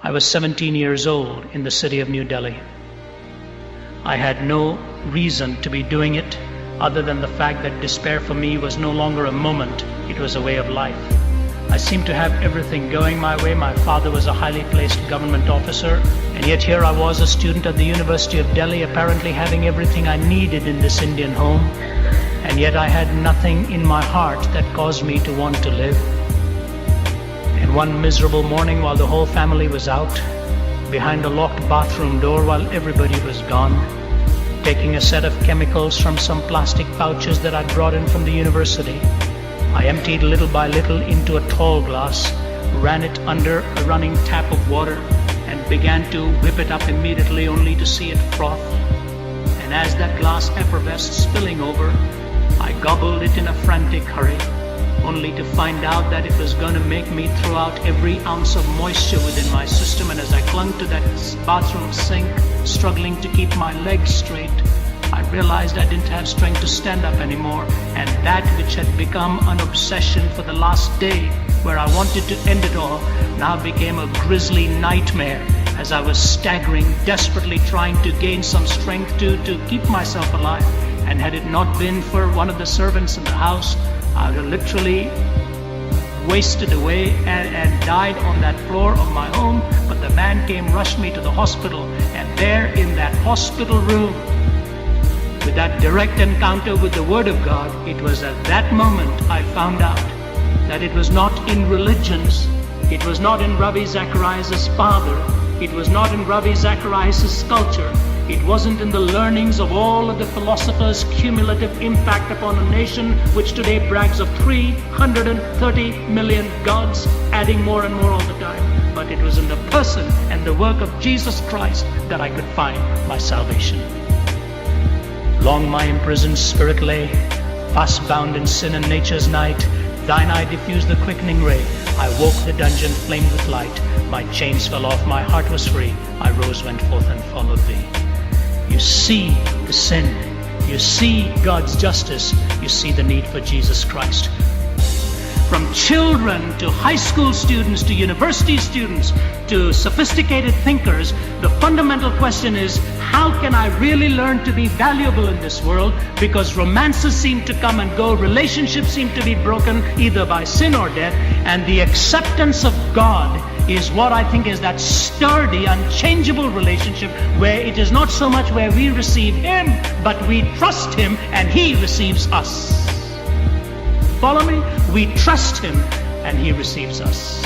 I was 17 years old in the city of New Delhi. I had no reason to be doing it other than the fact that despair for me was no longer a moment, it was a way of life. I seemed to have everything going my way. My father was a highly placed government officer, and yet here I was, a student at the University of Delhi, apparently having everything I needed in this Indian home, and yet I had nothing in my heart that caused me to want to live. And one miserable morning, while the whole family was out, behind a locked bathroom door while everybody was gone, taking a set of chemicals from some plastic pouches that I'd brought in from the university, I emptied little by little into a tall glass, ran it under a running tap of water, and began to whip it up immediately, only to see it froth. And as that glass effervesced, spilling over, I gobbled it in a frantic hurry, only to find out that it was going to make me throw out every ounce of moisture within my system. And as I clung to that bathroom sink, struggling to keep my legs straight, I realized I didn't have strength to stand up anymore, and that which had become an obsession for the last day, where I wanted to end it all, now became a grisly nightmare as I was staggering, desperately trying to gain some strength to keep myself alive. And had it not been for one of the servants in the house, I would have literally wasted away and died on that floor of my home. But the man came, rushed me to the hospital, and there in that hospital room, with that direct encounter with the Word of God, it was at that moment I found out that it was not in religions, it was not in Ravi Zacharias' father, it was not in Ravi Zacharias' culture, it wasn't in the learnings of all of the philosophers' cumulative impact upon a nation which today brags of 330 million gods, adding more and more all the time. But it was in the person and the work of Jesus Christ that I could find my salvation. Long my imprisoned spirit lay, fast bound in sin and nature's night. Thine eye diffused the quickening ray. I woke, the dungeon flamed with light. My chains fell off, my heart was free. I rose, went forth, and followed thee. You see the sin, you see God's justice, you see the need for Jesus Christ. From children to high school students to university students to sophisticated thinkers, the fundamental question is, how can I really learn to be valuable in this world? Because romances seem to come and go, relationships seem to be broken either by sin or death, and the acceptance of God is what I think is that sturdy, unchangeable relationship where it is not so much where we receive Him, but we trust Him and He receives us. Follow me? We trust Him and He receives us.